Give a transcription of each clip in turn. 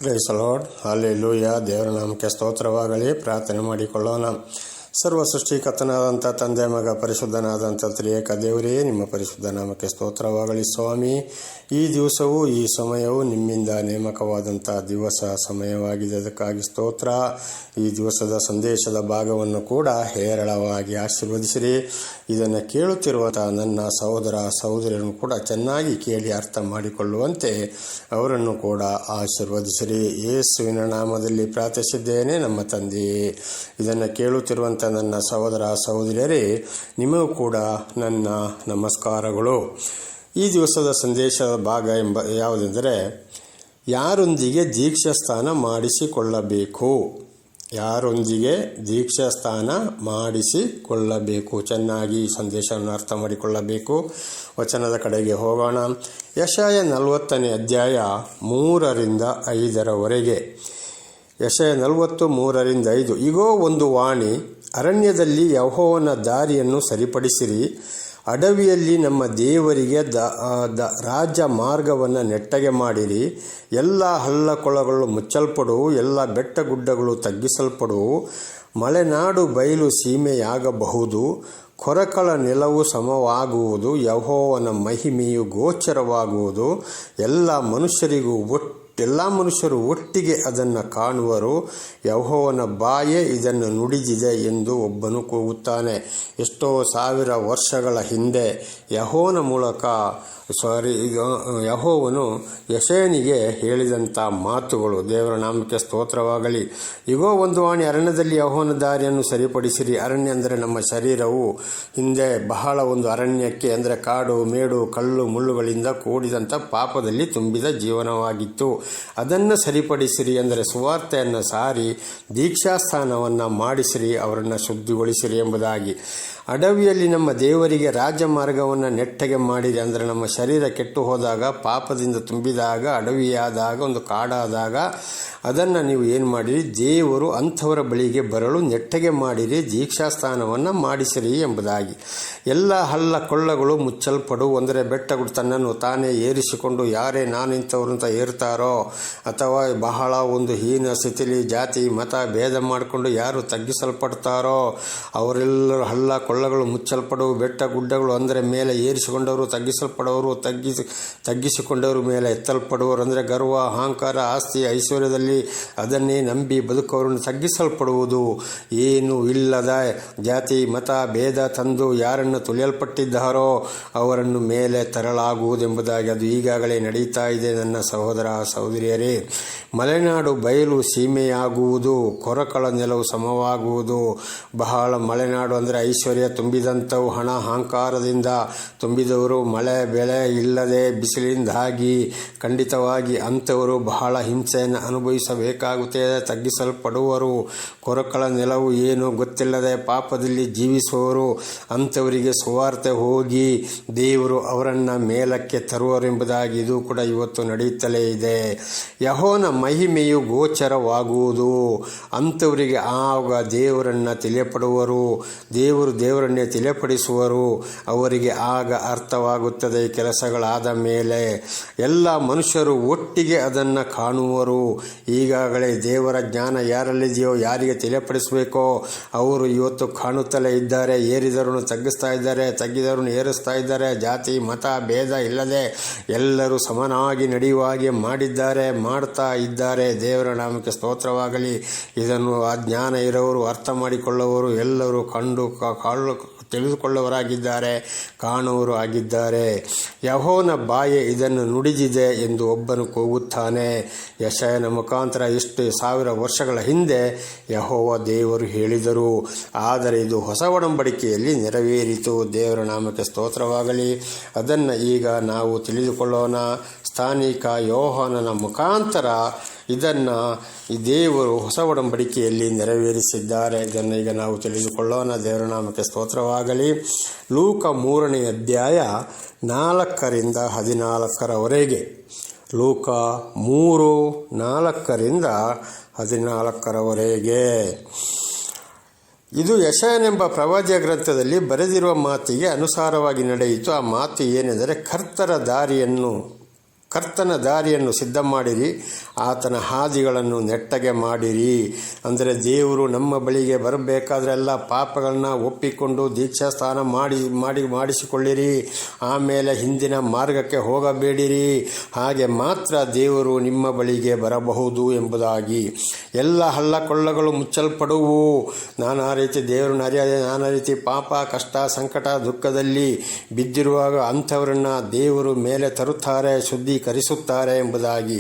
Price lord, hallelujah. ದೇವರ ನಾಮಕ್ಕೆ ಸ್ತೋತ್ರವಾಗಲಿ. ಪ್ರಾರ್ಥನೆ ಮಾಡಿಕೊಳ್ಳೋಣ. ಸರ್ವ ಸೃಷ್ಟಿಕರ್ತನಾದಂಥ ತಂದೆ, ಮಗ, ಪರಿಶುದ್ಧನಾದಂಥ ತ್ರಿಯೇಕ ದೇವರೇ, ನಿಮ್ಮ ಪರಿಶುದ್ಧ ನಾಮಕ್ಕೆ ಸ್ತೋತ್ರವಾಗಲಿ ಸ್ವಾಮಿ. ಈ ದಿವಸವೂ ಈ ಸಮಯವು ನಿಮ್ಮಿಂದ ನೇಮಕವಾದಂಥ ದಿವಸ ಸಮಯವಾಗಿದೆ. ಅದಕ್ಕಾಗಿ ಸ್ತೋತ್ರ. ಈ ದಿವಸದ ಸಂದೇಶದ ಭಾಗವನ್ನು ಕೂಡ ಹೇರಳವಾಗಿ ಆಶೀರ್ವದಿಸಿರಿ. ಇದನ್ನು ಕೇಳುತ್ತಿರುವಂಥ ನನ್ನ ಸಹೋದರ ಸಹೋದರಿಯನ್ನು ಕೂಡ ಚೆನ್ನಾಗಿ ಕೇಳಿ ಅರ್ಥ ಮಾಡಿಕೊಳ್ಳುವಂತೆ ಅವರನ್ನು ಕೂಡ ಆಶೀರ್ವದಿಸಿರಿ. ಯೇಸುವಿನ ನಾಮದಲ್ಲಿ ಪ್ರಾರ್ಥಿಸಿದ್ದೇನೆ ನಮ್ಮ ತಂದೆಯೇ. ಇದನ್ನು ಕೇಳುತ್ತಿರುವಂಥ ನನ್ನ ಸಹೋದರ ಸಹೋದರಿಯರೇ, ನಿಮಗೂ ಕೂಡ ನನ್ನ ನಮಸ್ಕಾರಗಳು. ಈ ದಿವಸದ ಸಂದೇಶದ ಭಾಗ ಯಾವುದೆಂದರೆ, ಯಾರೊಂದಿಗೆ ದೀಕ್ಷಾಸ್ನಾನ ಮಾಡಿಸಿಕೊಳ್ಳಬೇಕು. ಯಾರೊಂದಿಗೆ ದೀಕ್ಷಾಸ್ನಾನ ಮಾಡಿಸಿಕೊಳ್ಳಬೇಕು. ಚೆನ್ನಾಗಿ ಈ ಸಂದೇಶವನ್ನು ಅರ್ಥ ಮಾಡಿಕೊಳ್ಳಬೇಕು. ವಚನದ ಕಡೆಗೆ ಹೋಗೋಣ. ಯೆಶಾಯ 40ನೇ ಅಧ್ಯಾಯ 3-5. ಯೆಶಾಯ 40:3-5. ಇಗೋ, ಒಂದು ವಾಣಿ, ಅರಣ್ಯದಲ್ಲಿ ಯೆಹೋವನ ದಾರಿಯನ್ನು ಸರಿಪಡಿಸಿರಿ, ಅಡವಿಯಲ್ಲಿ ನಮ್ಮ ದೇವರಿಗೆ ರಾಜ ಮಾರ್ಗವನ್ನು ನೆಟ್ಟಗೆ ಮಾಡಿರಿ. ಎಲ್ಲ ಹಳ್ಳ ಕೊಳ್ಳಗಳು ಮುಚ್ಚಲ್ಪಡುವು, ಎಲ್ಲ ಬೆಟ್ಟ ಗುಡ್ಡಗಳು ತಗ್ಗಿಸಲ್ಪಡುವು. ಮಲೆನಾಡು ಬಯಲು ಸೀಮೆಯಾಗಬಹುದು, ಕೊರಕಲ ನೆಲವು ಸಮವಾಗುವುದು. ಯೆಹೋವನ ಮಹಿಮೆಯು ಗೋಚರವಾಗುವುದು. ಎಲ್ಲ ಮನುಷ್ಯರು ಒಟ್ಟಿಗೆ ಅದನ್ನು ಕಾಣುವರು. ಯೆಹೋವನ ಬಾಯೇ ಇದನ್ನು ನುಡಿದಿದೆ ಎಂದು ಒಬ್ಬನು ಕೂಗುತ್ತಾನೆ. ಎಷ್ಟೋ ಸಾವಿರ ವರ್ಷಗಳ ಹಿಂದೆ ಯೆಹೋವನು ಯೆಶಾಯನಿಗೆ ಹೇಳಿದಂಥ ಮಾತುಗಳು. ದೇವರ ನಾಮಕ್ಕೆ ಸ್ತೋತ್ರವಾಗಲಿ. ಇಗೋ, ಒಂದು ವಾಣಿ, ಅರಣ್ಯದಲ್ಲಿ ಯೆಹೋವನ ದಾರಿಯನ್ನು ಸರಿಪಡಿಸಿರಿ. ಅರಣ್ಯ ಅಂದರೆ ನಮ್ಮ ಶರೀರವು ಹಿಂದೆ ಬಹಳ ಒಂದು ಅರಣ್ಯಕ್ಕೆ ಅಂದರೆ ಕಾಡು ಮೇಡು ಕಲ್ಲು ಮುಳ್ಳುಗಳಿಂದ ಕೂಡಿದಂಥ ಪಾಪದಲ್ಲಿ ತುಂಬಿದ ಜೀವನವಾಗಿತ್ತು. ಅದನ್ನು ಸರಿಪಡಿಸಿರಿ ಅಂದರೆ ಸುವಾರ್ತೆಯನ್ನು ಸಾರಿ ದೀಕ್ಷಾಸ್ನಾನವನ್ನು ಮಾಡಿಸಿರಿ, ಅವರನ್ನು ಶುದ್ಧಿಗೊಳಿಸಿರಿ ಎಂಬುದಾಗಿ. ಅಡವಿಯಲ್ಲಿ ನಮ್ಮ ದೇವರಿಗೆ ರಾಜ ಮಾರ್ಗವನ್ನು ನೆಟ್ಟಗೆ ಮಾಡಿರಿ ಅಂದರೆ ನಮ್ಮ ಶರೀರ ಕೆಟ್ಟು ಹೋದಾಗ, ಪಾಪದಿಂದ ತುಂಬಿದಾಗ, ಅಡವಿಯಾದಾಗ, ಒಂದು ಕಾಡಾದಾಗ ಅದನ್ನು ನೀವು ಏನು ಮಾಡಿರಿ, ದೇವರು ಅಂಥವರ ಬಳಿಗೆ ಬರಲು ನೆಟ್ಟಗೆ ಮಾಡಿರಿ, ದೀಕ್ಷಾಸ್ನಾನವನ್ನು ಮಾಡಿಸಿರಿ ಎಂಬುದಾಗಿ. ಎಲ್ಲ ಹಳ್ಳ ಕೊಳ್ಳಗಳು ಮುಚ್ಚಲ್ಪಡು ಅಂದರೆ ಬೆಟ್ಟಗಳು ತನ್ನನ್ನು ತಾನೇ ಏರಿಸಿಕೊಂಡು ಯಾರೇ ನಾನಿಂಥವ್ರು ಅಂತ ಏರ್ತಾರೋ, ಅಥವಾ ಬಹಳ ಒಂದು ಹೀನ ಸ್ಥಿತಿಲಿ ಜಾತಿ ಮತ ಭೇದ ಮಾಡಿಕೊಂಡು ಯಾರು ತಗ್ಗಿಸಲ್ಪಡ್ತಾರೋ ಅವರೆಲ್ಲರೂ ಹಳ್ಳ ಕೊಳ್ಳಗಳು ಮುಚ್ಚಲ್ಪಡುವು. ಬೆಟ್ಟ ಗುಡ್ಡಗಳು ಅಂದರೆ ಮೇಲೆ ಏರಿಸಿಕೊಂಡವರು ತಗ್ಗಿಸಲ್ಪಡವರು, ತಗ್ಗಿಸಿಕೊಂಡವರು ಮೇಲೆ ಎತ್ತಲ್ಪಡುವರು ಅಂದರೆ ಗರ್ವ ಅಹಂಕಾರ ಆಸ್ತಿ ಐಶ್ವರ್ಯದಲ್ಲಿ ಅದನ್ನೇ ನಂಬಿ ಬದುಕುವವರನ್ನು ತಗ್ಗಿಸಲ್ಪಡುವುದು. ಏನು ಇಲ್ಲದ ಜಾತಿ ಮತ ಭೇದ ತಂದು ಯಾರನ್ನು ತುಳಿಯಲ್ಪಟ್ಟಿದ್ದಾರೋ ಅವರನ್ನು ಮೇಲೆ ತರಲಾಗುವುದೆಂಬುದಾಗಿ ಅದು ಈಗಾಗಲೇ ನಡೀತಾ ಇದೆ. ನನ್ನ ಸಹೋದರ ಸಹೋದರಿಯರೇ, ಮಲೆನಾಡು ಬಯಲು ಸೀಮೆಯಾಗುವುದು, ಕೊರಕಳ ನೆಲವು ಸಮವಾಗುವುದು. ಬಹಳ ಮಲೆನಾಡು ಅಂದರೆ ಐಶ್ವರ್ಯ ತುಂಬಿದಂಥವು, ಹಣ ಅಹಂಕಾರದಿಂದ ತುಂಬಿದವರು, ಮಳೆ ಬೆಳೆ ಇಲ್ಲದೆ ಬಿಸಿಲಿಂದಾಗಿ ಖಂಡಿತವಾಗಿ ಅಂಥವರು ಬಹಳ ಹಿಂಸೆಯನ್ನು ಅನುಭವಿಸಬೇಕಾಗುತ್ತದೆ, ತಗ್ಗಿಸಲ್ಪಡುವರು. ಕೊರಕಳ ನೆಲವು ಏನು ಗೊತ್ತಿಲ್ಲದೆ ಪಾಪದಲ್ಲಿ ಜೀವಿಸುವವರು, ಅಂಥವರಿಗೆ ಸುವಾರ್ತೆ ಹೋಗಿ ದೇವರು ಅವರನ್ನು ಮೇಲಕ್ಕೆ ತರುವರೆಂಬುದಾಗಿ ಇದು ಕೂಡ ಇವತ್ತು ನಡೆಯುತ್ತಲೇ ಇದೆ. ಯೆಹೋವನ ಮಹಿಮೆಯು ಗೋಚರವಾಗುವುದು. ಅಂಥವರಿಗೆ ಆಗ ದೇವರನ್ನು ತಿಳಿಯಪಡುವರು, ದೇವರನ್ನೇ ತಿಳಿಯಪಡಿಸುವರು. ಅವರಿಗೆ ಆಗ ಅರ್ಥವಾಗುತ್ತದೆ ಕೆಲಸಗಳಾದ ಮೇಲೆ. ಎಲ್ಲ ಮನುಷ್ಯರು ಒಟ್ಟಿಗೆ ಅದನ್ನು ಕಾಣುವರು. ಈಗಾಗಲೇ ದೇವರ ಜ್ಞಾನ ಯಾರಲ್ಲಿದೆಯೋ, ಯಾರಿಗೆ ತಿಳಿಯಪಡಿಸಬೇಕೋ ಅವರು ಇವತ್ತು ಕಾಣುತ್ತಲೇ ಇದ್ದಾರೆ. ಏರಿದವರನ್ನು ತಗ್ಗಿಸ್ತಾ ಇದ್ದಾರೆ, ತಗ್ಗಿದವರನ್ನು ಏರಿಸ್ತಾ ಇದ್ದಾರೆ. ಜಾತಿ ಮತ ಭೇದ ಇಲ್ಲದೆ ಎಲ್ಲರೂ ಸಮನಾಗಿ ನಡೆಯುವಾಗೆ ಮಾಡ್ತಾ ಇದ್ದಾರೆ. ದೇವರ ನಾಮಕ್ಕೆ ಸ್ತೋತ್ರವಾಗಲಿ. ಇದನ್ನು ಆ ಜ್ಞಾನ ಇರೋರು, ಅರ್ಥ ಮಾಡಿಕೊಳ್ಳುವವರು ಎಲ್ಲರೂ ತಿಳಿದುಕೊಳ್ಳುವವರಾಗಿದ್ದಾರೆ, ಕಾಣುವರು ಆಗಿದ್ದಾರೆ. ಯೆಹೋವನ ಬಾಯೇ ಇದನ್ನು ನುಡಿದಿದೆ ಎಂದು ಒಬ್ಬನು ಕೂಗುತ್ತಾನೆ. ಯೆಶಾಯನ ಮುಖಾಂತರ ಇಷ್ಟು ಸಾವಿರ ವರ್ಷಗಳ ಹಿಂದೆ ಯೆಹೋವ ದೇವರು ಹೇಳಿದರು. ಆದರೆ ಇದು ಹೊಸ ಒಡಂಬಡಿಕೆಯಲ್ಲಿ ನೆರವೇರಿತು. ದೇವರ ನಾಮಕ್ಕೆ ಸ್ತೋತ್ರವಾಗಲಿ. ಅದನ್ನು ಈಗ ನಾವು ತಿಳಿದುಕೊಳ್ಳೋಣ. ಸ್ಥಾನಿಕ ಯೋಹಾನನ ಮುಖಾಂತರ ಇದನ್ನು ದೇವರು ಹೊಸ ಒಡಂಬಡಿಕೆಯಲ್ಲಿ ನೆರವೇರಿಸಿದ್ದಾರೆ. ಇದನ್ನು ಈಗ ನಾವು ತಿಳಿದುಕೊಳ್ಳೋಣ. ದೇವರ ನಾಮಕ್ಕೆ ಸ್ತೋತ್ರವಾಗಲಿ. ಲೂಕ 3ನೇ ಅಧ್ಯಾಯ 4-14. ಲೂಕ 3:4-14. ಇದು ಯೆಶಾಯನೆಂಬ ಪ್ರವಾದಿಯ ಗ್ರಂಥದಲ್ಲಿ ಬರೆದಿರುವ ಮಾತಿಗೆ ಅನುಸಾರವಾಗಿ ನಡೆಯಿತು. ಆ ಮಾತು ಏನೆಂದರೆ, ಕರ್ತರ ದಾರಿಯನ್ನು ಕರ್ತನ ದಾರಿಯನ್ನು ಸಿದ್ಧ ಮಾಡಿರಿ, ಆತನ ಹಾದಿಗಳನ್ನು ನೆಟ್ಟಗೆ ಮಾಡಿರಿ. ಅಂದರೆ ದೇವರು ನಮ್ಮ ಬಳಿಗೆ ಬರಬೇಕಾದ್ರೆ ಎಲ್ಲ ಪಾಪಗಳನ್ನ ಒಪ್ಪಿಕೊಂಡು ದೀಕ್ಷಾಸ್ನಾನ ಮಾಡಿಸಿಕೊಳ್ಳಿರಿ. ಆಮೇಲೆ ಹಿಂದಿನ ಮಾರ್ಗಕ್ಕೆ ಹೋಗಬೇಡಿರಿ. ಹಾಗೆ ಮಾತ್ರ ದೇವರು ನಿಮ್ಮ ಬಳಿಗೆ ಬರಬಹುದು ಎಂಬುದಾಗಿ. ಎಲ್ಲ ಹಳ್ಳ ಕೊಳ್ಳಗಳು ಮುಚ್ಚಲ್ಪಡುವು. ನಾನಾ ರೀತಿ ದೇವರನ್ನು ಅರಿಯದೆ ನಾನಾ ರೀತಿ ಪಾಪ, ಕಷ್ಟ, ಸಂಕಟ, ದುಃಖದಲ್ಲಿ ಬಿದ್ದಿರುವಾಗ ಅಂಥವರನ್ನು ದೇವರು ಮೇಲೆ ತರುತ್ತಾರೆ, ಶುದ್ಧೀಕರಿಸುತ್ತಾರೆ ಎಂಬುದಾಗಿ.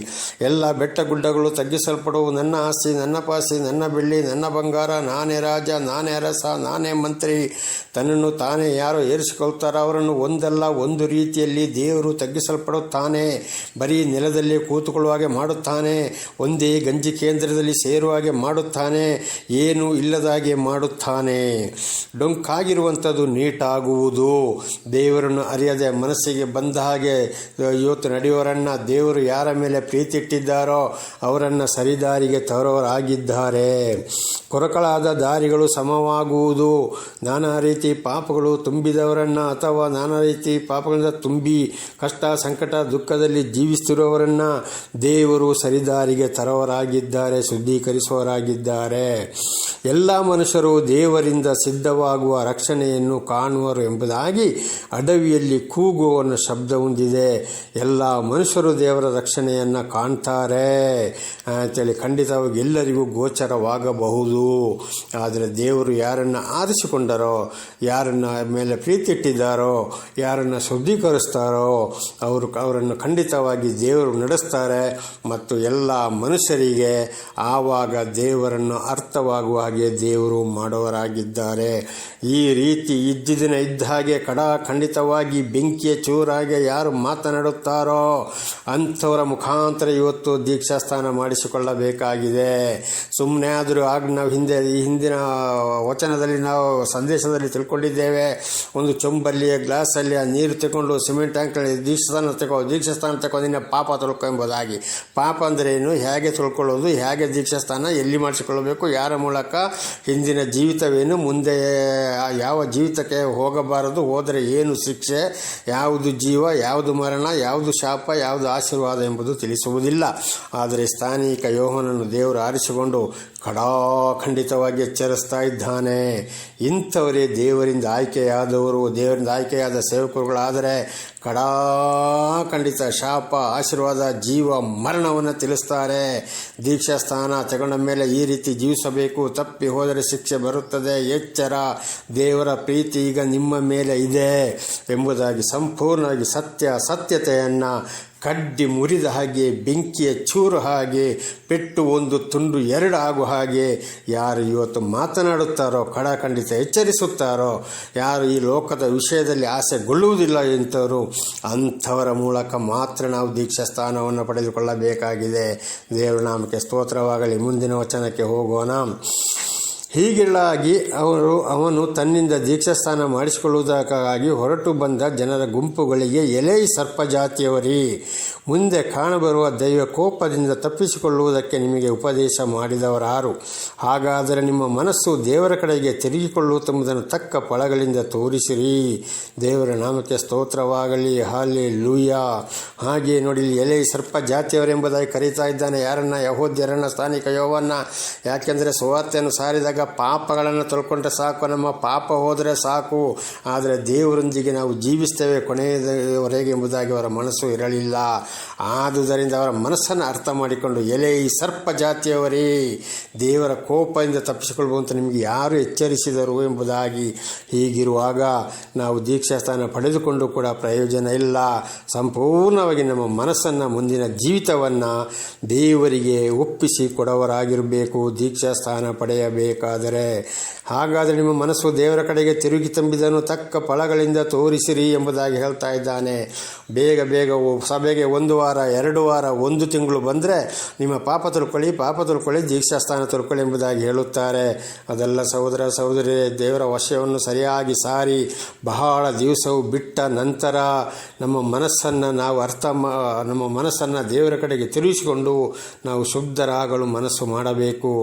ಎಲ್ಲ ಬೆಟ್ಟ ಗುಡ್ಡಗಳು ತಗ್ಗಿಸಲ್ಪಡುವು. ನನ್ನ ಆಸ್ತಿ, ನನ್ನ ಪಾಸ್ತಿ, ನನ್ನ ಬೆಳ್ಳಿ, ನನ್ನ ಬಂಗಾರ, ನಾನೇ ರಾಜ, ನಾನೇ ಅರಸ, ನಾನೇ ಮಂತ್ರಿ. ತನ್ನನ್ನು ತಾನೇ ಯಾರು ಏರಿಸಿಕೊಳ್ತಾರೋ ಅವರನ್ನು ಒಂದಲ್ಲ ಒಂದು ರೀತಿಯಲ್ಲಿ ದೇವರು ತಗ್ಗಿಸಲ್ಪಡುತ್ತಾನೆ. ಬರೀ ನೆಲದಲ್ಲಿ ಕೂತುಕೊಳ್ಳುವಾಗೆ ಮಾಡುತ್ತಾನೆ. ಒಂದೇ ಗಂಜಿ ಕೇಂದ್ರದಲ್ಲಿ ಸೇರುವ ಹಾಗೆ ಮಾಡುತ್ತಾನೆ. ಏನು ಇಲ್ಲದಾಗೆ ಮಾಡುತ್ತಾನೆ. ಡೊಂಕಾಗಿರುವಂಥದ್ದು ನೀಟಾಗುವುದು. ದೇವರನ್ನು ಅರಿಯದೆ ಮನಸ್ಸಿಗೆ ಬಂದ ಹಾಗೆ ಇವತ್ತು ನಡೆಯುವವರನ್ನು ದೇವರು ಯಾರ ಮೇಲೆ ಪ್ರೀತಿ ಇಟ್ಟಿದ್ದಾರೋ ಅವರನ್ನು ಸರಿದಾರಿಗೆ ತರುವವರಾಗಿದ್ದಾರೆ. ಕೊರಕಳಾದ ದಾರಿಗಳು ಸಮವಾಗುವುದು. ನಾನಾ ರೀತಿ ಪಾಪಗಳು ತುಂಬಿದವರನ್ನು ಅಥವಾ ನಾನಾ ರೀತಿ ಪಾಪಗಳಿಂದ ತುಂಬಿ ಕಷ್ಟ, ಸಂಕಟ, ದುಃಖದಲ್ಲಿ ಜೀವಿಸುತ್ತಿರುವವರನ್ನು ದೇವರು ಸರಿದಾರಿಗೆ ತರುವವರಾಗಿದ್ದಾರೆ, ಶುದ್ಧೀಕರಿಸುವವರಾಗಿದ್ದಾರೆ. ಎಲ್ಲ ಮನುಷ್ಯರು ದೇವರಿಂದ ಸಿದ್ಧವಾಗುವ ರಕ್ಷಣೆಯನ್ನು ಕಾಣುವರು ಎಂಬುದಾಗಿ ಅಡವಿಯಲ್ಲಿ ಕೂಗುವವನ ಶಬ್ದ ಹೊಂದಿದೆ. ಎಲ್ಲ ಮನುಷ್ಯರು ದೇವರ ರಕ್ಷಣೆಯನ್ನು ಕಾಣ್ತಾರೆ ಅಂತೇಳಿ ಖಂಡಿತವಾಗಿ ಎಲ್ಲರಿಗೂ ಗೋಚರವಾಗಬಹುದು. ಆದರೆ ದೇವರು ಯಾರನ್ನು ಆರಿಸಿಕೊಂಡರೋ, ಯಾರನ್ನ ಮೇಲೆ ಪ್ರೀತಿ ಇಟ್ಟಿದ್ದಾರೋ, ಯಾರನ್ನು ಶುದ್ಧೀಕರಿಸ್ತಾರೋ ಅವರನ್ನು ಖಂಡಿತವಾಗಿ ದೇವರು ನಡೆಸ್ತಾರೆ. ಮತ್ತು ಎಲ್ಲ ಮನುಷ್ಯರಿಗೆ ಆವಾಗ ದೇವರನ್ನು ಅರ್ಥವಾಗುವ ಹಾಗೆ ದೇವರು ಮಾಡುವವರಾಗಿದ್ದಾರೆ. ಈ ರೀತಿ ಇದ್ದಿನ ಇದ್ದ ಹಾಗೆ ಖಂಡಿತವಾಗಿ ಬೆಂಕಿಯ ಚೂರಾಗೆ ಯಾರು ಮಾತನಾಡುತ್ತಾರೋ ಅಂಥವರ ಮುಖಾಂತರ ಇವತ್ತು ದೀಕ್ಷಾಸ್ನಾನ ಮಾಡಿಸಿಕೊಳ್ಳಬೇಕಾಗಿದೆ. ಸುಮ್ಮನೆ ಆದರೂ ಆಗ ನಾವು ಹಿಂದಿನ ವಚನದಲ್ಲಿ ನಾವು ಸಂದೇಶದಲ್ಲಿ ತಿಳ್ಕೊಂಡಿದ್ದೇವೆ. ಒಂದು ಚೊಂಬಲ್ಲಿ ಗ್ಲಾಸಲ್ಲಿ ಆ ನೀರು ತಗೊಂಡು ಸಿಮೆಂಟ್ ಟ್ಯಾಂಕಲ್ಲಿ ದೀಕ್ಷಾಸ್ನಾನ ತಗೊಂಡು ನಿನ್ನ ಪಾಪ ತೊಳ್ಕೊ ಎಂಬುದಾಗಿ. ಪಾಪ ಅಂದರೆ ಏನು, ಹೇಗೆ ತೊಳ್ಕೊಳ್ಳೋದು, ಹೇಗೆ ದೀಕ್ಷಾಸ್ನಾನ ಎಲ್ಲಿ ಮಾಡಿಸಿಕೊಳ್ಳಬೇಕು, ಯಾರ ಮೂಲಕ, ಹಿಂದಿನ ಜೀವಿತವೇನು, ಮುಂದೆ ಯಾವ ಜೀವಿತಕ್ಕೆ ಹೋಗಬಾರದು, ಹೋದರೆ ಏನು ಶಿಕ್ಷೆ, ಯಾವುದು ಜೀವ, ಯಾವುದು ಮರಣ, ಯಾವುದು ಶಾಪ, ಯಾವುದು ಆಶೀರ್ವಾದ ಎಂಬುದು ತಿಳಿಸುವುದಿಲ್ಲ. ಆದರೆ ಸ್ಥಾನಿಕ ಯೋಹನನ್ನು ದೇವರು ಆರಿಸಿಕೊಂಡು ಖಂಡಿತವಾಗಿ ಎಚ್ಚರಿಸ್ತಾ ಇದ್ದಾನೆ. ಇಂಥವರೇ ದೇವರಿಂದ ಆಯ್ಕೆಯಾದವರು, ದೇವರಿಂದ ಆಯ್ಕೆಯಾದ ಸೇವಕರುಗಳಾದರೆ ಖಂಡಿತ ಶಾಪ, ಆಶೀರ್ವಾದ, ಜೀವ, ಮರಣವನ್ನು ತಿಳಿಸ್ತಾರೆ. ದೀಕ್ಷಾಸ್ಥಾನ ತಗೊಂಡ ಮೇಲೆ ಈ ರೀತಿ ಜೀವಿಸಬೇಕು, ತಪ್ಪಿ ಹೋದರೆ ಶಿಕ್ಷೆ ಬರುತ್ತದೆ, ಎಚ್ಚರ, ದೇವರ ಪ್ರೀತಿ ಈಗ ನಿಮ್ಮ ಮೇಲೆ ಇದೆ ಎಂಬುದಾಗಿ ಸಂಪೂರ್ಣವಾಗಿ ಸತ್ಯತೆಯನ್ನು ಕಡ್ಡಿ ಮುರಿದ ಹಾಗೆ, ಬೆಂಕಿಯ ಚೂರು ಹಾಗೆ, ಪೆಟ್ಟು ಒಂದು ತುಂಡು ಎರಡು ಆಗುವ ಹಾಗೆ ಯಾರು ಇವತ್ತು ಮಾತನಾಡುತ್ತಾರೋ, ಖಂಡಿತ ಎಚ್ಚರಿಸುತ್ತಾರೋ, ಯಾರು ಈ ಲೋಕದ ವಿಷಯದಲ್ಲಿ ಆಸೆಗೊಳ್ಳುವುದಿಲ್ಲ ಎಂಥವರು, ಅಂಥವರ ಮೂಲಕ ಮಾತ್ರ ನಾವು ದೀಕ್ಷಾಸ್ಥಾನವನ್ನು ಪಡೆದುಕೊಳ್ಳಬೇಕಾಗಿದೆ. ದೇವರ ನಾಮಕ್ಕೆ ಸ್ತೋತ್ರವಾಗಲಿ. ಮುಂದಿನ ವಚನಕ್ಕೆ ಹೋಗೋಣ. ಹೀಗೆಲ್ಲಾಗಿ ಅವನು ತನ್ನಿಂದ ದೀಕ್ಷಾಸ್ನಾನ ಮಾಡಿಸಿಕೊಳ್ಳುವುದಕ್ಕಾಗಿ ಹೊರಟು ಬಂದ ಜನರ ಗುಂಪುಗಳಿಗೆ, ಎಲೆ ಸರ್ಪಜಾತಿಯವರೇ, ಮುಂದೆ ಕಾಣಬರುವ ದೈವ ಕೋಪದಿಂದ ತಪ್ಪಿಸಿಕೊಳ್ಳುವುದಕ್ಕೆ ನಿಮಗೆ ಉಪದೇಶ ಮಾಡಿದವರಾರು? ಹಾಗಾದರೆ ನಿಮ್ಮ ಮನಸ್ಸು ದೇವರ ಕಡೆಗೆ ತಿರುಗಿಕೊಳ್ಳುವುದೆಂಬುದನ್ನು ತಕ್ಕ ಫಲಗಳಿಂದ ತೋರಿಸಿರಿ. ದೇವರ ನಾಮಕ್ಕೆ ಸ್ತೋತ್ರವಾಗಲಿ. ಹಲ್ಲೆಲೂಯಾ. ಹಾಗೆ ನೋಡಿ, ಎಲೆ ಸರ್ಪ ಜಾತಿಯವರೆಂಬುದಾಗಿ ಕರೀತಾ ಇದ್ದಾನೆ. ಯಾರನ್ನ? ಯಹೂದ್ಯರನ್ನ, ಸ್ಥಾನಿಕ ಯೋವನ್ನ. ಯಾಕೆಂದರೆ ಸುವಾರ್ತೆಯನ್ನು ಸಾರಿದಾಗ ಪಾಪಗಳನ್ನು ತೊಳ್ಕೊಂಡ್ರೆ ಸಾಕು, ನಮ್ಮ ಪಾಪ ಹೋದರೆ ಸಾಕು, ಆದರೆ ದೇವರೊಂದಿಗೆ ನಾವು ಜೀವಿಸ್ತೇವೆ ಕೊನೆಯವರೆಗೆ ಎಂಬುದಾಗಿ ಅವರ ಮನಸ್ಸು ಇರಲಿಲ್ಲ. ಆದುದರಿಂದ ಅವರ ಮನಸ್ಸನ್ನು ಅರ್ಥ ಮಾಡಿಕೊಂಡು, ಎಲೆ ಈ ಸರ್ಪ ಜಾತಿಯವರೇ, ದೇವರ ಕೋಪದಿಂದ ತಪ್ಪಿಸಿಕೊಳ್ಳುವಂತ ನಿಮಗೆ ಯಾರು ಎಚ್ಚರಿಸಿದರು ಎಂಬುದಾಗಿ. ಹೀಗಿರುವಾಗ ನಾವು ದೀಕ್ಷಾಸ್ಥಾನ ಪಡೆದುಕೊಂಡು ಕೂಡ ಪ್ರಯೋಜನ ಇಲ್ಲ. ಸಂಪೂರ್ಣವಾಗಿ ನಮ್ಮ ಮನಸ್ಸನ್ನು, ಮುಂದಿನ ಜೀವಿತವನ್ನು ದೇವರಿಗೆ ಒಪ್ಪಿಸಿ ಕೊಡವರಾಗಿರಬೇಕು ದೀಕ್ಷಾಸ್ಥಾನ ಪಡೆಯಬೇಕಾದರೆ. ಹಾಗಾದರೆ ನಿಮ್ಮ ಮನಸ್ಸು ದೇವರ ಕಡೆಗೆ ತಿರುಗಿ ತಂಬಿದನ್ನು ತಕ್ಕ ಫಲಗಳಿಂದ ತೋರಿಸಿರಿ ಎಂಬುದಾಗಿ ಹೇಳ್ತಾ ಇದ್ದಾನೆ. ಬೇಗ ಸಭೆಗೆ 1 ವಾರ, 2 ವಾರ, 1 ತಿಂಗಳು ಬಂದರೆ ನಿಮ್ಮ ಪಾಪ ತೊಳ್ಕೊಳ್ಳಿ, ದೀಕ್ಷಾಸ್ಥಾನ ತೊಳ್ಕೊಳ್ಳಿ ಎಂಬುದಾಗಿ ಹೇಳುತ್ತಾರೆ. ಅದೆಲ್ಲ ಸಹೋದರ ಸಹೋದರಿ, ದೇವರ ವಶವನ್ನು ಸರಿಯಾಗಿ ಸಾರಿ ಬಹಳ ದಿವಸವು ಬಿಟ್ಟ ನಂತರ ನಮ್ಮ ಮನಸ್ಸನ್ನು ದೇವರ ಕಡೆಗೆ ತಿರುಗಿಸಿಕೊಂಡು ನಾವು ಶುದ್ಧರಾಗಲು ಮನಸ್ಸು ಮಾಡಬೇಕು.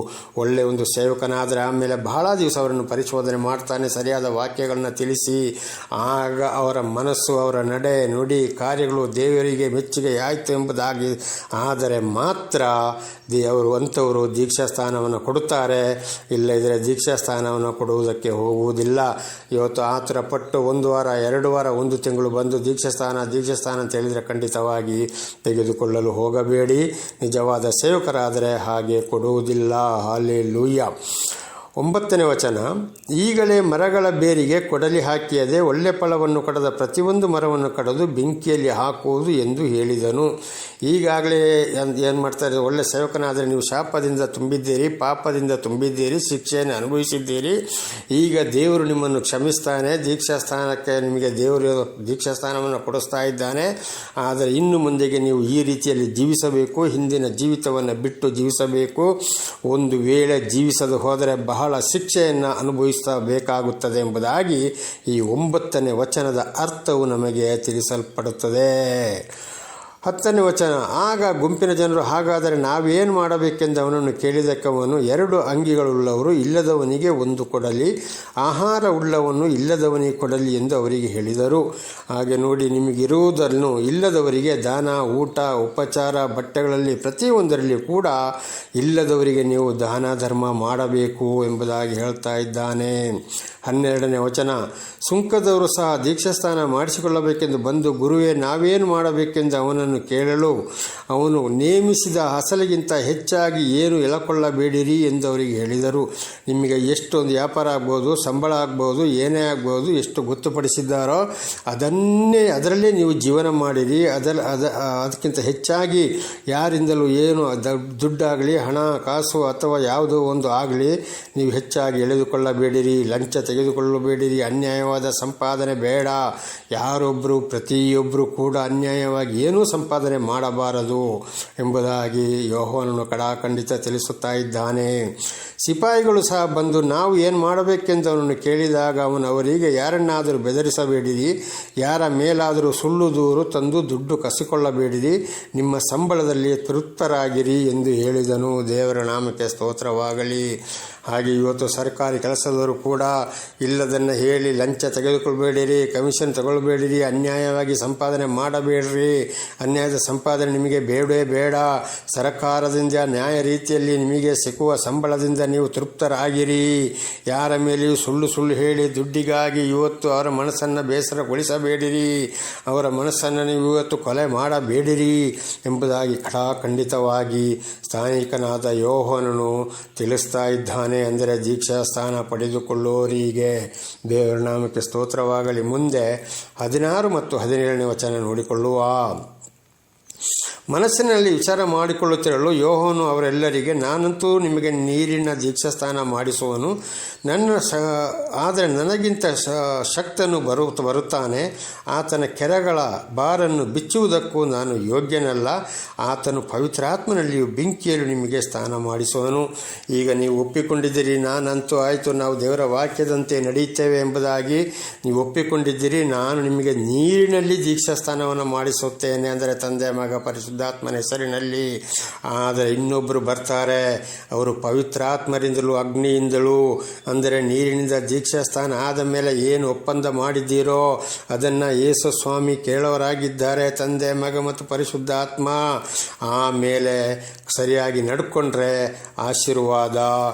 ಒಳ್ಳೆಯ ಒಂದು ಸೇವಕನಾದರೆ ಆಮೇಲೆ ಬಹಳ ದಿವಸ ಅವರನ್ನು ಪರಿಶೋಧನೆ ಮಾಡ್ತಾನೆ, ಸರಿಯಾದ ವಾಕ್ಯಗಳನ್ನು ತಿಳಿಸಿ. ಆಗ ಅವರ ಮನಸ್ಸು, ಅವರ ನಡೆ, ನುಡಿ, ಕಾರ್ಯಗಳು ದೇವರಿಗೆ ಮೆಚ್ಚುಗೆ ಮೆಚ್ಚುಗೆ ಆಯಿತು ಎಂಬುದಾಗಿ ಆದರೆ ಮಾತ್ರ ಅವರು ಅಂಥವರು ದೀಕ್ಷಾಸ್ಥಾನವನ್ನು ಕೊಡುತ್ತಾರೆ. ಇಲ್ಲದಿದ್ದರೆ ದೀಕ್ಷಾಸ್ಥಾನವನ್ನು ಕೊಡುವುದಕ್ಕೆ ಹೋಗುವುದಿಲ್ಲ. ಇವತ್ತು ಆತುರ ಪಟ್ಟು 1 ವಾರ 2 ವಾರ 1 ತಿಂಗಳು ಬಂದು ದೀಕ್ಷಾಸ್ಥಾನ ಅಂತ ಹೇಳಿದರೆ ಖಂಡಿತವಾಗಿ ತೆಗೆದುಕೊಳ್ಳಲು ಹೋಗಬೇಡಿ. ನಿಜವಾದ ಸೇವಕರಾದರೆ ಹಾಗೆ ಕೊಡುವುದಿಲ್ಲ. ಹಲ್ಲೆಲೂಯಾ. 9ನೇ ವಚನ, ಈಗಲೇ ಮರಗಳ ಬೇರಿಗೆ ಕೊಡಲಿ ಹಾಕಿಯದೆ ಒಳ್ಳೆ ಫಲವನ್ನು ಕೊಡದ ಪ್ರತಿಯೊಂದು ಮರವನ್ನು ಕಡಿದು ಬೆಂಕಿಯಲ್ಲಿ ಹಾಕುವುದು ಎಂದು ಹೇಳಿದನು. ಈಗಾಗಲೇ ಏನು ಮಾಡ್ತಾರೆ, ಒಳ್ಳೆ ಸೇವಕನಾದರೆ ನೀವು ಶಾಪದಿಂದ ತುಂಬಿದ್ದೀರಿ, ಪಾಪದಿಂದ ತುಂಬಿದ್ದೀರಿ, ಶಿಕ್ಷೆಯನ್ನು ಅನುಭವಿಸಿದ್ದೀರಿ. ಈಗ ದೇವರು ನಿಮ್ಮನ್ನು ಕ್ಷಮಿಸ್ತಾನೆ. ದೀಕ್ಷಾಸ್ಥಾನಕ್ಕೆ ನಿಮಗೆ ದೇವರು ದೀಕ್ಷಾಸ್ಥಾನವನ್ನು ಕೊಡಿಸ್ತಾ ಇದ್ದಾನೆ. ಆದರೆ ಇನ್ನು ಮುಂದೆಗೆ ನೀವು ಈ ರೀತಿಯಲ್ಲಿ ಜೀವಿಸಬೇಕು. ಹಿಂದಿನ ಜೀವಿತವನ್ನು ಬಿಟ್ಟು ಜೀವಿಸಬೇಕು. ಒಂದು ವೇಳೆ ಜೀವಿಸದೆ ಹೋದರೆ ಬಹಳ ಶಿಕ್ಷೆಯನ್ನು ಅನುಭವಿಸಬೇಕಾಗುತ್ತದೆ ಎಂಬುದಾಗಿ ಈ 9ನೇ ವಚನದ ಅರ್ಥವು ನಮಗೆ ತಿಳಿಸಲ್ಪಡುತ್ತದೆ. 10ನೇ ವಚನ, ಆಗ ಗುಂಪಿನ ಜನರು, ಹಾಗಾದರೆ ನಾವೇನು ಮಾಡಬೇಕೆಂದು ಅವನನ್ನು ಕೇಳಿದಕ್ಕೆ ಅವನು, 2 ಅಂಗಿಗಳುಳ್ಳವರು ಇಲ್ಲದವನಿಗೆ 1 ಕೊಡಲಿ, ಆಹಾರ ಉಳ್ಳವನು ಇಲ್ಲದವನಿಗೆ ಕೊಡಲಿ ಎಂದು ಅವರಿಗೆ ಹೇಳಿದರು. ಹಾಗೆ ನೋಡಿ, ನಿಮಗಿರುವುದನ್ನು ಇಲ್ಲದವರಿಗೆ ದಾನ, ಊಟ, ಉಪಚಾರ, ಬಟ್ಟೆಗಳಲ್ಲಿ ಪ್ರತಿಯೊಂದರಲ್ಲಿ ಕೂಡ ಇಲ್ಲದವರಿಗೆ ನೀವು ದಾನ ಧರ್ಮ ಮಾಡಬೇಕು ಎಂಬುದಾಗಿ ಹೇಳ್ತಾ ಇದ್ದಾನೆ. 12ನೇ ವಚನ, ಸುಂಕದವರು ಸಹ ದೀಕ್ಷಾಸ್ನಾನ ಮಾಡಿಸಿಕೊಳ್ಳಬೇಕೆಂದು ಬಂದು, ಗುರುವೇ ನಾವೇನು ಮಾಡಬೇಕೆಂದು ಅವನನ್ನು ಕೇಳಲು ಅವನು ನೇಮಿಸಿದ ಅಸಲಿಗಿಂತ ಹೆಚ್ಚಾಗಿ ಏನು ಎಳಕೊಳ್ಳಬೇಡಿರಿ ಎಂದು ಅವರಿಗೆ ಹೇಳಿದರು. ನಿಮಗೆ ಎಷ್ಟೊಂದು ವ್ಯಾಪಾರ ಆಗ್ಬೋದು, ಸಂಬಳ ಆಗ್ಬೋದು, ಏನೇ ಆಗ್ಬೋದು, ಎಷ್ಟು ಗೊತ್ತುಪಡಿಸಿದ್ದಾರೋ ಅದರಲ್ಲೇ ನೀವು ಜೀವನ ಮಾಡಿರಿ. ಅದಕ್ಕಿಂತ ಹೆಚ್ಚಾಗಿ ಯಾರಿಂದಲೂ ಏನು ದುಡ್ಡಾಗಲಿ, ಹಣ ಕಾಸು ಅಥವಾ ಯಾವುದೋ ಒಂದು ಆಗಲಿ ನೀವು ಹೆಚ್ಚಾಗಿ ಎಳೆದುಕೊಳ್ಳಬೇಡಿರಿ. ಲಂಚ ತೆಗೆದುಕೊಳ್ಳಬೇಡಿರಿ. ಅನ್ಯಾಯವಾದ ಸಂಪಾದನೆ ಬೇಡ. ಪ್ರತಿಯೊಬ್ಬರು ಕೂಡ ಅನ್ಯಾಯವಾಗಿ ಏನೂ ಸಂಪಾದನೆ ಮಾಡಬಾರದು ಎಂಬುದಾಗಿ ಯೋಹಾನನು ಕಡಾಖಂಡಿತ ತಿಳಿಸುತ್ತಾ ಇದ್ದಾನೆ. ಸಿಪಾಯಿಗಳು ಸಹ ಬಂದು ನಾವು ಏನು ಮಾಡಬೇಕೆಂದು ಅವನನ್ನು ಕೇಳಿದಾಗ ಅವನು ಅವರಿಗೆ, ಯಾರನ್ನಾದರೂ ಬೆದರಿಸಬೇಡಿರಿ, ಯಾರ ಮೇಲಾದರೂ ಸುಳ್ಳು ದೂರು ತಂದು ದುಡ್ಡು ಕಸಿಕೊಳ್ಳಬೇಡಿರಿ, ನಿಮ್ಮ ಸಂಬಳದಲ್ಲಿ ತೃಪ್ತರಾಗಿರಿ ಎಂದು ಹೇಳಿದನು. ದೇವರ ನಾಮಕ್ಕೆ ಸ್ತೋತ್ರವಾಗಲಿ. ಹಾಗೆ ಇವತ್ತು ಸರ್ಕಾರಿ ಕೆಲಸದವರು ಕೂಡ ಇಲ್ಲದನ್ನು ಹೇಳಿ ಲಂಚ ತೆಗೆದುಕೊಳ್ಬೇಡಿರಿ, ಕಮಿಷನ್ ತಗೊಳ್ಬೇಡಿರಿ, ಅನ್ಯಾಯವಾಗಿ ಸಂಪಾದನೆ ಮಾಡಬೇಡ್ರಿ. ಅನ್ಯಾಯದ ಸಂಪಾದನೆ ನಿಮಗೆ ಬೇಡವೇ ಬೇಡ. ಸರ್ಕಾರದಿಂದ ನ್ಯಾಯ ರೀತಿಯಲ್ಲಿ ನಿಮಗೆ ಸಿಕ್ಕುವ ಸಂಬಳದಿಂದ ನೀವು ತೃಪ್ತರಾಗಿರಿ. ಯಾರ ಮೇಲೆಯೂ ಸುಳ್ಳು ಹೇಳಿ ದುಡ್ಡಿಗಾಗಿ ಇವತ್ತು ಅವರ ಮನಸ್ಸನ್ನು ಬೇಸರಗೊಳಿಸಬೇಡಿರಿ. ಅವರ ಮನಸ್ಸನ್ನು ನೀವು ಇವತ್ತು ಕೊಲೆ ಮಾಡಬೇಡಿರಿ ಎಂಬುದಾಗಿ ಖಂಡಿತವಾಗಿ ಸ್ಥಾನಿಕನಾದ ಯೋಹಾನನು ತಿಳಿಸ್ತಾ ಇದ್ದಾನೆ. ಅಂದರೆ ದೀಕ್ಷಾಸ್ಥಾನ ಪಡೆದುಕೊಳ್ಳೋರಿಗೆ ದೇವರ ನಾಮಕ್ಕೆ ಸ್ತೋತ್ರವಾಗಲಿ. ಮುಂದೆ 16 ಮತ್ತು 17ನೇ ವಚನ ನೋಡಿಕೊಳ್ಳುವ. ಮನಸ್ಸಿನಲ್ಲಿ ವಿಚಾರ ಮಾಡಿಕೊಳ್ಳುತ್ತಿರಲು ಯೋಹಾನನು ಅವರೆಲ್ಲರಿಗೆ, ನಾನಂತೂ ನಿಮಗೆ ನೀರಿನ ದೀಕ್ಷಾಸ್ನಾನ ಮಾಡಿಸುವನು, ಆದರೆ ನನಗಿಂತ ಶಕ್ತನು ಬರುತ್ತಾನೆ. ಆತನ ಕೆರಗಳ ಬಾರನ್ನು ಬಿಚ್ಚುವುದಕ್ಕೂ ನಾನು ಯೋಗ್ಯನಲ್ಲ. ಆತನು ಪವಿತ್ರಾತ್ಮನಲ್ಲಿಯೂ ಬೆಂಕಿಯಲ್ಲೂ ನಿಮಗೆ ಸ್ನಾನ ಮಾಡಿಸುವನು. ಈಗ ನೀವು ಒಪ್ಪಿಕೊಂಡಿದ್ದೀರಿ, ನಾನಂತೂ ಆಯಿತು, ನಾವು ದೇವರ ವಾಕ್ಯದಂತೆ ನಡೆಯುತ್ತೇವೆ ಎಂಬುದಾಗಿ ನೀವು ಒಪ್ಪಿಕೊಂಡಿದ್ದೀರಿ. ನಾನು ನಿಮಗೆ ನೀರಿನಲ್ಲಿ ದೀಕ್ಷಾಸ್ನಾನವನ್ನು ಮಾಡಿಸುತ್ತೇನೆ, ಅಂದರೆ ತಂದೆ ಮಗ ಪರಿಶುದ್ಧಾತ್ಮನ ಹೆಸರಿನಲ್ಲಿ. ಆದರೆ ಇನ್ನೊಬ್ಬರು ಬರ್ತಾರೆ, ಅವರು ಪವಿತ್ರಾತ್ಮರಿಂದಲೂ ಅಗ್ನಿಯಿಂದಲೂ, ಅಂದರೆ ನೀರಿನಿಂದ ದೀಕ್ಷಾಸ್ಥಾನ ಆದ ಮೇಲೆ ಏನು ಒಪ್ಪಂದ ಮಾಡಿದ್ದೀರೋ ಅದನ್ನು ಯೇಸು ಸ್ವಾಮಿ ಕೇಳೋರಾಗಿದ್ದಾರೆ, ತಂದೆ ಮಗ ಮತ್ತು ಪರಿಶುದ್ಧಾತ್ಮ. ಆಮೇಲೆ ಸರಿಯಾಗಿ ನಡ್ಕೊಂಡ್ರೆ ಆಶೀರ್ವಾದ,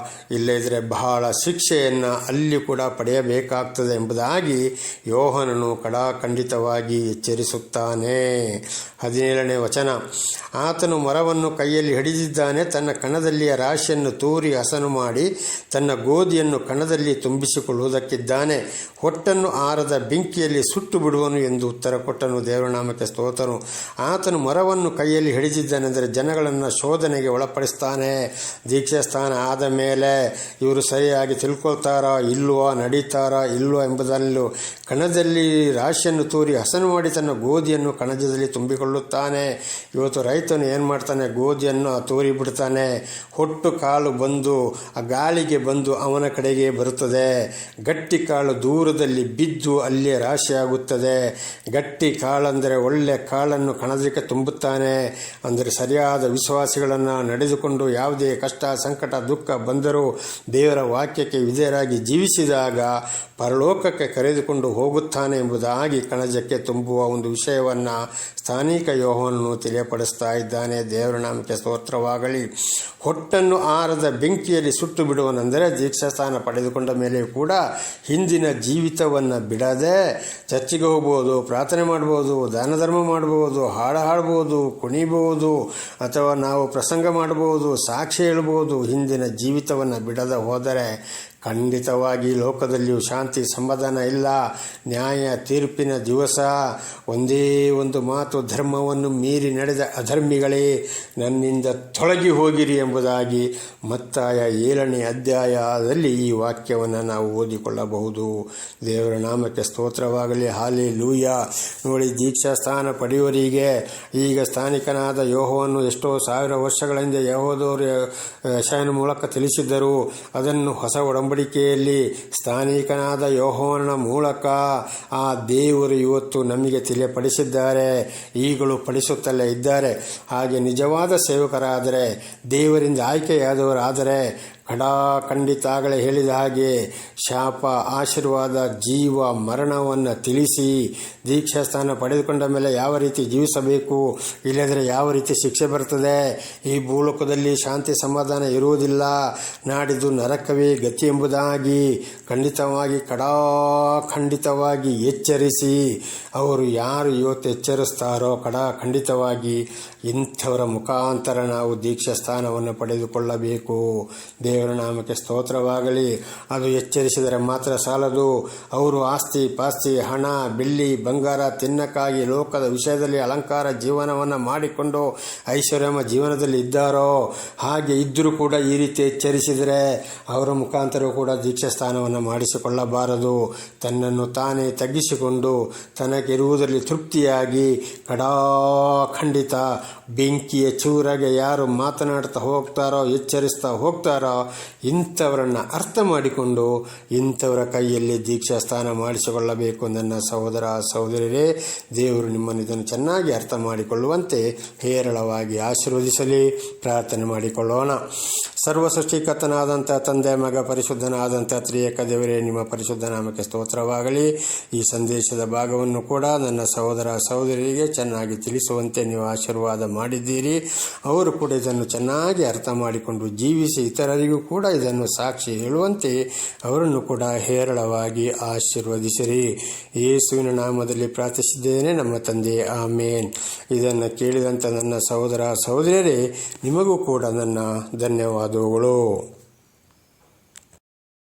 ಇಲ್ಲದಿದ್ದರೆ ಬಹಳ ಶಿಕ್ಷೆಯನ್ನು ಅಲ್ಲಿ ಕೂಡ ಪಡೆಯಬೇಕಾಗ್ತದೆ ಎಂಬುದಾಗಿ ಯೋಹಾನನು ಖಂಡಿತವಾಗಿ ಎಚ್ಚರಿಸುತ್ತಾನೆ. 17ನೇ ವಚನ, ಆತನು ಮರವನ್ನು ಕೈಯಲ್ಲಿ ಹಿಡಿದಿದ್ದಾನೆ, ತನ್ನ ಕಣದಲ್ಲಿಯ ರಾಶಿಯನ್ನು ತೂರಿ ಹಸನು ಮಾಡಿ ತನ್ನ ಗೋಧಿಯನ್ನು ಕಣದಲ್ಲಿ ತುಂಬಿಸಿಕೊಳ್ಳುವುದಕ್ಕಿದ್ದಾನೆ. ಹೊಟ್ಟನ್ನು ಆರದ ಬೆಂಕಿಯಲ್ಲಿ ಸುಟ್ಟು ಬಿಡುವನು ಎಂದು ಉತ್ತರ ಕೊಟ್ಟನು. ದೇವರ ನಾಮಕ್ಕೆ ಸ್ತೋತ್ರನು. ಆತನು ಮರವನ್ನು ಕೈಯಲ್ಲಿ ಹಿಡಿದಿದ್ದಾನೆಂದರೆ ಜನಗಳನ್ನು ಶೋಧನೆಗೆ ಒಳಪಡಿಸ್ತಾನೆ. ದೀಕ್ಷಾಸ್ಥಾನ ಆದ ಮೇಲೆ ಇವರು ಸರಿಯಾಗಿ ತಿಳ್ಕೊಳ್ತಾರಾ ಇಲ್ವೋ, ನಡೀತಾರಾ ಇಲ್ವೋ ಎಂಬುದನ್ನು ಕಣದಲ್ಲಿ ರಾಶಿಯನ್ನು ತೂರಿ ಹಸನು ಮಾಡಿ ತನ್ನ ಗೋಧಿಯನ್ನು ಕಣಜದಲ್ಲಿ ತುಂಬಿಕೊಳ್ಳುತ್ತಾನೆ. ಇವತ್ತು ರೈತನು ಏನು ಮಾಡ್ತಾನೆ, ಗೋಧಿಯನ್ನು ತೂರಿ ಬಿಡ್ತಾನೆ. ಹೊಟ್ಟು ಕಾಳು ಬಂದು ಆ ಗಾಳಿಗೆ ಬಂದು ಅವನ ಕಡೆಗೆ ಬರುತ್ತದೆ. ಗಟ್ಟಿ ಕಾಳು ದೂರದಲ್ಲಿ ಬಿದ್ದು ಅಲ್ಲೇ ರಾಶಿಯಾಗುತ್ತದೆ. ಗಟ್ಟಿ ಕಾಳೆಂದರೆ ಒಳ್ಳೆ ಕಾಳನ್ನು ಕಣಜಕ್ಕೆ ತುಂಬುತ್ತಾನೆ. ಅಂದರೆ ಸರಿಯಾದ ವಿಶ್ವಾಸಿಗಳನ್ನು ನಡೆದುಕೊಂಡು ಯಾವುದೇ ಕಷ್ಟ, ಸಂಕಟ, ದುಃಖ ಬಂದರೂ ದೇವರ ವಾಕ್ಯಕ್ಕೆ ವಿಧೇಯರಾಗಿ ಜೀವಿಸಿದಾಗ ಪರಲೋಕಕ್ಕೆ ಕರೆದುಕೊಂಡು ಹೋಗುತ್ತಾನೆ ಎಂಬುದಾಗಿ ಕಣಜಕ್ಕೆ ತುಂಬುವ ಒಂದು ವಿಷಯವನ್ನು ಸ್ಥಾನಿಕ ಯೋಹಾನನು ತಿಳಿಯಪಡಿಸ್ತಾ ಇದ್ದಾನೆ. ದೇವರ ನಾಮಕ್ಕೆ ಸ್ತೋತ್ರವಾಗಲಿ. ಹೊಟ್ಟನ್ನು ಆರದ ಬೆಂಕಿಯಲ್ಲಿ ಸುಟ್ಟು ಬಿಡುವನೆಂದರೆ ದೀಕ್ಷಾಸ್ಥಾನ ಪಡೆದುಕೊಂಡ ಮೇಲೆ ಕೂಡ ಹಿಂದಿನ ಜೀವಿತವನ್ನು ಬಿಡದೆ ಚರ್ಚಿಗೆ ಹೋಗ್ಬೋದು, ಪ್ರಾರ್ಥನೆ ಮಾಡ್ಬೋದು, ದಾನ ಧರ್ಮ ಮಾಡ್ಬೋದು, ಹಾಡು ಹಾಡ್ಬೋದು, ಕುಣಿಬೋದು, ಅಥವಾ ನಾವು ಪ್ರಸಂಗ ಮಾಡ್ಬೋದು, ಸಾಕ್ಷಿ ಹೇಳ್ಬೋದು. ಹಿಂದಿನ ಜೀವಿತವನ್ನು ಬಿಡದೆ ಹೋದರೆ ಖಂಡಿತವಾಗಿ ಲೋಕದಲ್ಲಿಯೂ ಶಾಂತಿ ಸಮಾಧಾನ ಇಲ್ಲ. ನ್ಯಾಯ ತೀರ್ಪಿನ ದಿವಸ ಒಂದೇ ಒಂದು ಮಾತು, ಧರ್ಮವನ್ನು ಮೀರಿ ನಡೆದ ಅಧರ್ಮಿಗಳೇ ನನ್ನಿಂದ ತೊಲಗಿ ಹೋಗಿರಿ ಎಂಬುದಾಗಿ ಮತ್ತಾಯ 7ನೇ ಅಧ್ಯಾಯದಲ್ಲಿ ಈ ವಾಕ್ಯವನ್ನು ನಾವು ಓದಿಕೊಳ್ಳಬಹುದು. ದೇವರ ನಾಮಕ್ಕೆ ಸ್ತೋತ್ರವಾಗಲಿ. ಹಾಲೆಲೂಯ. ನೋಡಿ, ದೀಕ್ಷಾಸ್ಥಾನ ಪಡೆಯುವರಿಗೆ ಈಗ ಸ್ಥಾನಿಕನಾದ ಯೆಹೋವನು ಎಷ್ಟೋ ಸಾವಿರ ವರ್ಷಗಳ ಹಿಂದೆ ಯೆಹೋವದವರು ಯೆಶಾಯನ ಮೂಲಕ ತಿಳಿಸಿದ್ದರು. ಅದನ್ನು ಹೊಸ ಒಡಂಬಡಿಕೆಯಲ್ಲಿ ಸ್ಥಾನಿಕನಾದ ಯೆಹೋವನ ಮೂಲಕ ಆ ದೇವರು ಇವತ್ತು ನಮಗೆ ತಿಳಿಯಪಡಿಸಿದ್ದಾರೆ, ಈಗಲೂ ಪಡಿಸುತ್ತಲೇ ಇದ್ದಾರೆ. ಹಾಗೆ ನಿಜವಾದ ಸೇವಕರಾದರೆ, ದೇವರಿಂದ ಆಯ್ಕೆಯಾದವರಾದರೆ ಖಂಡಿತ ಆಗಲೇ ಹೇಳಿದ ಹಾಗೆ ಶಾಪ, ಆಶೀರ್ವಾದ, ಜೀವ, ಮರಣವನ್ನು ತಿಳಿಸಿ ದೀಕ್ಷಾಸ್ಥಾನ ಪಡೆದುಕೊಂಡ ಮೇಲೆ ಯಾವ ರೀತಿ ಜೀವಿಸಬೇಕು, ಇಲ್ಲದ್ರೆ ಯಾವ ರೀತಿ ಶಿಕ್ಷೆ ಬರ್ತದೆ, ಈ ಭೂಲೋಕದಲ್ಲಿ ಶಾಂತಿ ಸಮಾಧಾನ ಇರುವುದಿಲ್ಲ, ನಾಡಿದ್ದು ನರಕವೇ ಗತಿ ಎಂಬುದಾಗಿ ಖಂಡಿತವಾಗಿ ಎಚ್ಚರಿಸಿ, ಅವರು ಯಾರು ಇವತ್ತು ಎಚ್ಚರಿಸ್ತಾರೋ ಖಂಡಿತವಾಗಿ ಇಂಥವರ ಮುಖಾಂತರ ನಾವು ದೀಕ್ಷಾಸ್ಥಾನವನ್ನು ಪಡೆದುಕೊಳ್ಳಬೇಕು. ದೇವರ ನಾಮಕ್ಕೆ ಸ್ತೋತ್ರವಾಗಲಿ. ಅದು ಎಚ್ಚರಿಸಿದರೆ ಮಾತ್ರ ಸಾಲದು. ಅವರು ಆಸ್ತಿ ಪಾಸ್ತಿ, ಹಣ, ಬೆಳ್ಳಿ, ಬಂಗಾರ ತಿನ್ನಕ್ಕಾಗಿ ಲೋಕದ ವಿಷಯದಲ್ಲಿ ಅಲಂಕಾರ ಜೀವನವನ್ನು ಮಾಡಿಕೊಂಡು ಐಶ್ವರ್ಯಮ ಜೀವನದಲ್ಲಿ ಇದ್ದಾರೋ, ಹಾಗೆ ಇದ್ದರೂ ಕೂಡ ಈ ರೀತಿ ಎಚ್ಚರಿಸಿದರೆ ಅವರ ಮುಖಾಂತರ ಕೂಡ ದೀಕ್ಷಾಸ್ಥಾನವನ್ನು ಮಾಡಿಸಿಕೊಳ್ಳಬಾರದು. ತನ್ನನ್ನು ತಾನೇ ತಗ್ಗಿಸಿಕೊಂಡು ತನಗಿರುವುದರಲ್ಲಿ ತೃಪ್ತಿಯಾಗಿ ಖಂಡಿತ ಬೆಂಕಿಯ ಚೂರಾಗೆ ಯಾರು ಮಾತನಾಡ್ತಾ ಹೋಗ್ತಾರೋ, ಎಚ್ಚರಿಸ್ತಾ ಹೋಗ್ತಾರೋ, ಇಂಥವರನ್ನು ಅರ್ಥ ಮಾಡಿಕೊಂಡು ಇಂಥವರ ಕೈಯಲ್ಲಿ ದೀಕ್ಷಾಸ್ಥಾನ ಮಾಡಿಸಿಕೊಳ್ಳಬೇಕು. ನನ್ನ ಸಹೋದರ ಸಹೋದರಿಯರೇ, ದೇವರು ನಿಮ್ಮನ್ನು ಇದನ್ನು ಚೆನ್ನಾಗಿ ಅರ್ಥ ಮಾಡಿಕೊಳ್ಳುವಂತೆ ಹೇರಳವಾಗಿ ಆಶೀರ್ವದಿಸಲಿ. ಪ್ರಾರ್ಥನೆ ಮಾಡಿಕೊಳ್ಳೋಣ. ಸರ್ವ ಸೃಷ್ಟಿಕರ್ತನಾದಂಥ ತಂದೆ, ಮಗ, ಪರಿಶುದ್ಧನಾದಂಥ ತ್ರಿಯೇಕ ದೇವರೇ, ನಿಮ್ಮ ಪರಿಶುದ್ಧ ನಾಮಕ್ಕೆ ಸ್ತೋತ್ರವಾಗಲಿ. ಈ ಸಂದೇಶದ ಭಾಗವನ್ನು ಕೂಡ ನನ್ನ ಸಹೋದರ ಸಹೋದರಿಯರಿಗೆ ಚೆನ್ನಾಗಿ ತಿಳಿಸುವಂತೆ ನೀವು ಆಶೀರ್ವಾದ ಮಾಡಿದ್ದೀರಿ. ಅವರು ಕೂಡ ಇದನ್ನು ಚೆನ್ನಾಗಿ ಅರ್ಥ ಮಾಡಿಕೊಂಡು ಜೀವಿಸಿ ಇತರರಿಗೂ ಕೂಡ ಇದನ್ನು ಸಾಕ್ಷಿ ಹೇಳುವಂತೆ ಅವರನ್ನು ಕೂಡ ಹೇರಳವಾಗಿ ಆಶೀರ್ವದಿಸಿರಿ. ಯೇಸುವಿನ ನಾಮದಲ್ಲಿ ಪ್ರಾರ್ಥಿಸಿದ್ದೇನೆ ನಮ್ಮ ತಂದೆ, ಆಮೇನ್. ಇದನ್ನು ಕೇಳಿದಂಥ ನನ್ನ ಸಹೋದರ ಸಹೋದರಿಯರೇ, ನಿಮಗೂ ಕೂಡ ನನ್ನ ಧನ್ಯವಾದಗಳು.